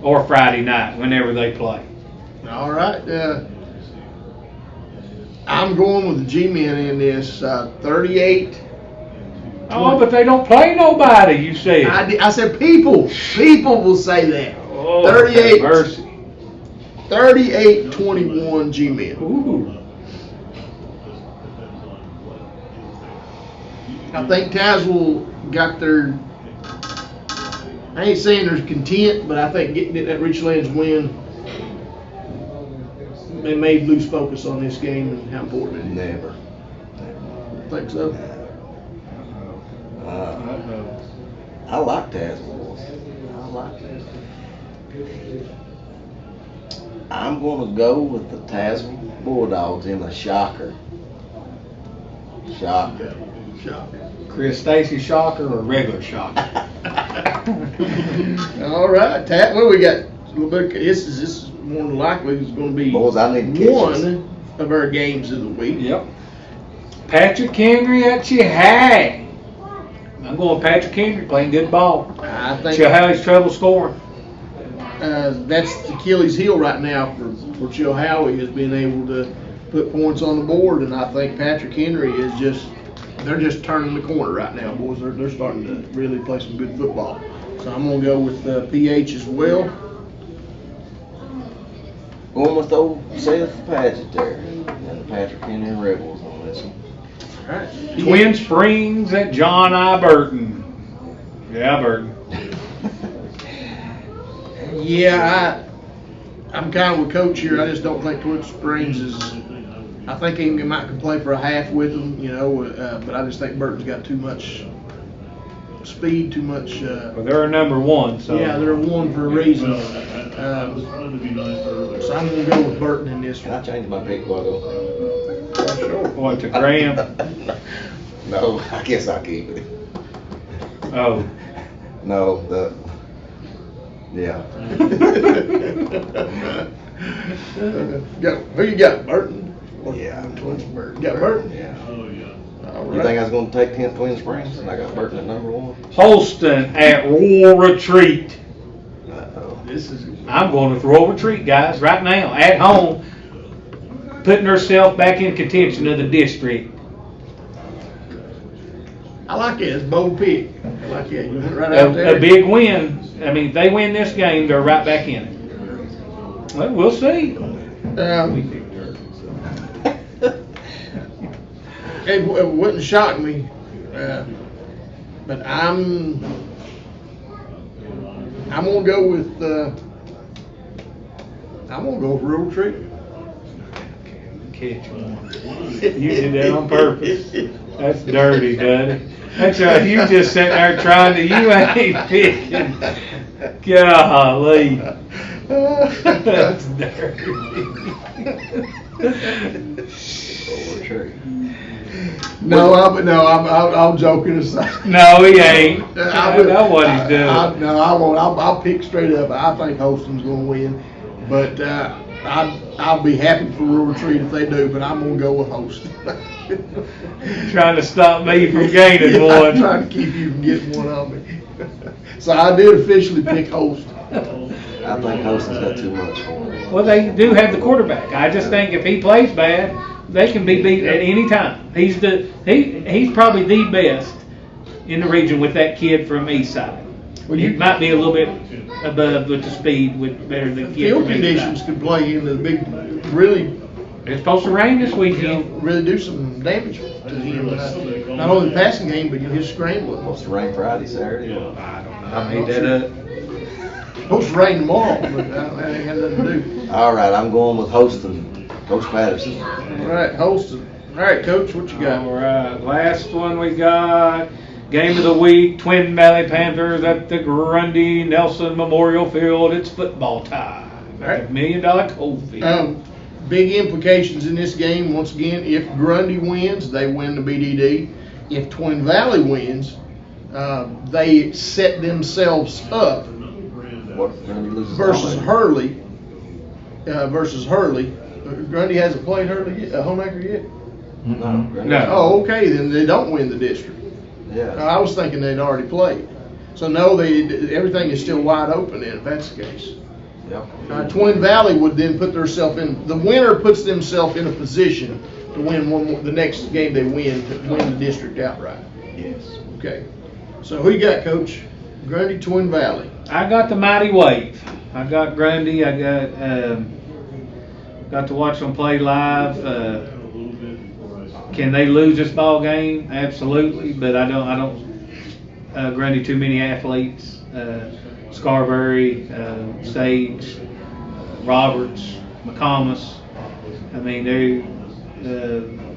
or Friday night, whenever they play. All right. I'm going with the G-Men in this 38. Oh, but they don't play nobody, you said. I said people. People will say that. Oh, 38. mercy. 38-21 G-Men. Ooh. I think Tazewell got their. I ain't saying they're content, but I think getting that Richlands win, they made lose focus on this game and how important it is. Never. I think so. I like Tazewell. I like it. I'm going to go with the Tazewell Bulldogs in a shocker. Shocker. Shocker. Chris Stacy shocker or regular shocker? All right, well, we got a little bit. This is more than likely is going to be Boys, I need to catch one of our games of the week. Yep. Patrick Henry at Chihag. I'm going Patrick Henry playing good ball. I think Chihag's trouble scoring. that's the Achilles heel right now for Chilhowie is being able to put points on the board, and I think Patrick Henry is they're just turning the corner right now, boys. They're starting to really play some good football. So I'm going to go with PH as well. Going with old Seth Padgett there and the Patrick Henry Rebels on this one. All right. Twin Springs at John I. Burton. Yeah, Burton. Yeah, I'm kind of with Coach here. I just don't think Twin Springs is. I think he might can play for a half with them, you know, but I just think Burton's got too much speed, too much. Well, they're number one, so. Yeah, they're one for a reason. So I'm going to go with Burton in this Can I one. change my pick before I go? Sure. What, to Graham? No, I guess I'll keep it. Oh. No, yeah. Who you got, Burton? Yeah. Burton. Got Burton? Yeah. All You think I right. was going to take 10 Twin Springs and I got Burton at number 1? Holston at Royal Retreat. Uh-oh. This is. I'm going with Royal Retreat, guys, right now, at home, putting herself back in contention of the district. I like it. It's a bold pick. I like it. You went right out there. A big win. I mean, if they win this game, they're right back in it. Well, we'll see. It wouldn't shock me, but I'm gonna go with Real Retreat. Catch one. You did that on purpose. That's dirty, buddy. That's right. You just sitting there trying to. You ain't picking. Golly. That's dirty. I'm joking aside. No, he ain't. I I know what he's doing. I won't. I'll pick straight up. I think Holston's going to win, but I'll be happy for Real Retreat if they do. But I'm going to go with Holston. Trying to stop me from gaining I'm one. trying to keep you from getting one on me. So I did officially pick Holston. I think Holston's got too much for him. Well, they do have the quarterback. I just think if he plays bad, they can be beat at any time. He's probably the best in the region with that kid from East Side. Well, He might be a little bit above with the speed, with better than the kid Field from East conditions Side. could play into the big, really, It's supposed to rain this weekend. really do some damage to him. Not only the passing game, but his scrambling. Supposed to rain Friday, Saturday. I don't know. I made that up. Supposed to rain tomorrow, but that ain't got nothing to do. All right, I'm going with Holston. Coach Patterson. All right, Holston. All right, Coach, what you got? All right, last one we got Game of the week, Twin Valley Panthers at the Grundy Nelson Memorial Field. It's football time. Right. $1 million cold field. Big implications in this game. Once again, if Grundy wins, they win the BDD. If Twin Valley wins, they set themselves up What if Grundy loses versus Homemaker? Hurley. Grundy hasn't played Homemaker yet? No. No. Oh, okay, then they don't win the district. Yeah. I was thinking they'd already played. So no, everything is still wide open then, if that's the case. Yep. Twin Valley would then put themselves in, the winner puts themselves in a position to win the next game they win, to win the district outright. Yes. Okay. So who you got, Coach? Grundy, Twin Valley. I got the Mighty Wave. I got Grundy. I got to watch them play live. Can they lose this ball game? Absolutely, but I don't. Grundy too many athletes. Scarberry, Sage, Roberts, McComas. I mean, they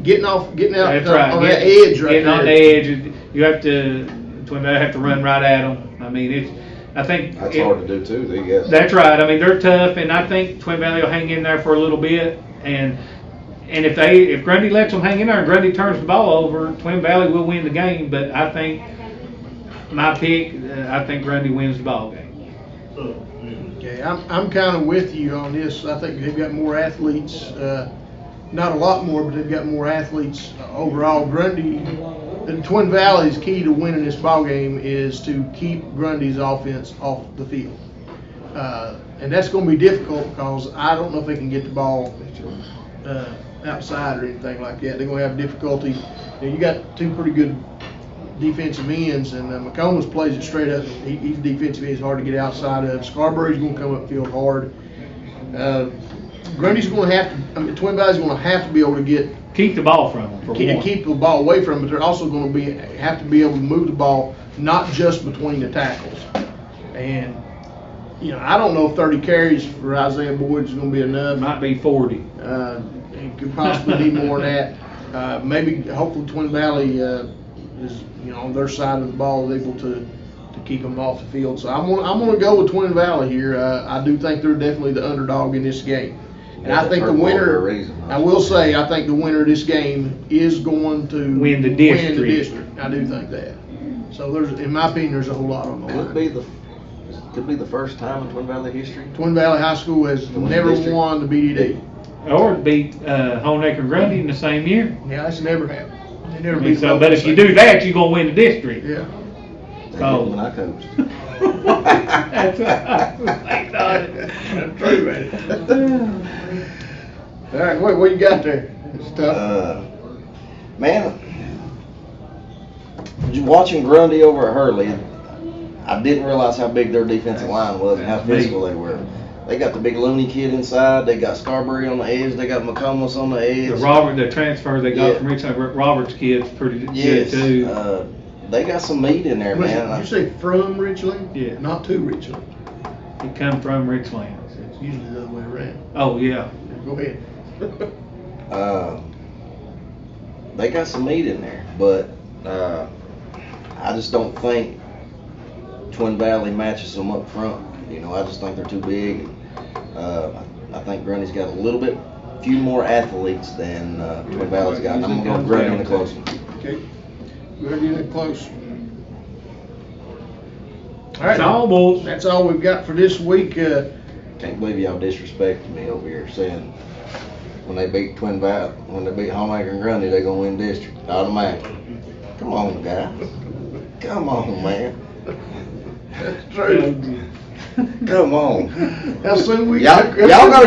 Getting out that's right. on that edge right getting on the there. edge. You have to. Twin Valley have to run right at them. I mean, I think That's hard to do too. They guess. That's right. I mean, they're tough, and I think Twin Valley will hang in there for a little bit. And if Grundy lets them hang in there and Grundy turns the ball over, Twin Valley will win the game. But I think my pick, I think Grundy wins the ball game. Okay, I'm kind of with you on this. I think they've got more athletes, not a lot more, but they've got more athletes overall. Grundy, the Twin Valley's key to winning this ball game is to keep Grundy's offense off the field, and that's going to be difficult because I don't know if they can get the ball outside or anything like that. They're going to have difficulty. You got two pretty good defensive ends, and McComas plays it straight up. He's defensive end. It's hard to get outside of. Scarberry's going to come upfield hard. Grundy's going to have to. Twin Valley's going to have to be able to Keep the ball from them. keep the ball away from them, but they're also going to have to be able to move the ball not just between the tackles. And I don't know if 30 carries for Isaiah Boyd is going to be enough. Might be 40. It could possibly be more than that. Maybe, hopefully, Twin Valley is on their side of the ball is able to keep them off the field. So I'm going to go with Twin Valley here. I do think they're definitely the underdog in this game. And I think the winner, I will say, I think the winner of this game is going to win the district. I do think that. So in my opinion, there's a whole lot on the line. Could be the first time in Twin Valley history. Twin Valley High School has never won the BDD. Or beat Homemaker Grundy in the same year. Yeah, that's never happened. They never beat both but the if you same. do that, you're going to win the district. Yeah. When I coached. That's right. That's true, man. All right, what you got there? It's tough. Man, watching Grundy over at Hurley, I didn't realize how big their defensive line was and how physical they were. They got the big loony kid inside. They got Scarberry on the edge. They got McComas on the edge. The transfer they got from Richlands, Robert's kid's pretty good too. They got some meat in there, man. Did you say from Richland? Yeah. Not to Richland. He come from Richlands. It's usually the other way around. Oh yeah. Go ahead. They got some meat in there, but I just don't think Twin Valley matches them up front. I just think they're too big. I think Grundy's got a few more athletes than Twin Valley's got. I'm going to go Grundy in the close one. Okay. Grundy in the close. All right. Almost. That's all we've got for this week. Can't believe y'all disrespected me over here saying when they beat Twin Valley, when they beat Homemaker and Grundy, they're gonna win district automatically. Come on, guys. Come on, man. That's true. Come on. How soon we Y'all got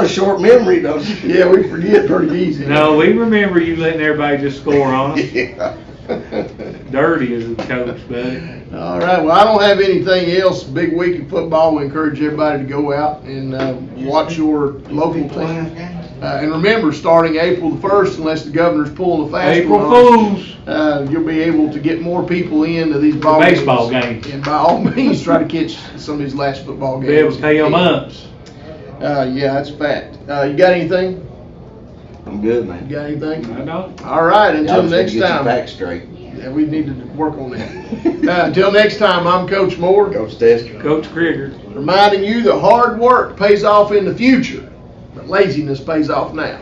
a short memory, don't you? Yeah, we forget pretty easy. No, we remember you letting everybody just score on us. Yeah. Dirty as a coach, buddy. All right. Well, I don't have anything else. Big week of football. We encourage everybody to go out and watch your local team. And remember, starting April the 1st, unless the governor's pulling a fast April one, Fools. you'll be able to get more people into these baseball games. And by all means, try to catch some of these last football games. Be able to pay them ups. Yeah, that's a fact. You got anything? I'm good, man. You got anything? I don't. All right. Until Y'all just next need to get your time. back straight. Yeah, we need to work on that. Until next time, I'm Coach Moore. Coach Tester. Coach Krieger. Reminding you that hard work pays off in the future, but laziness pays off now.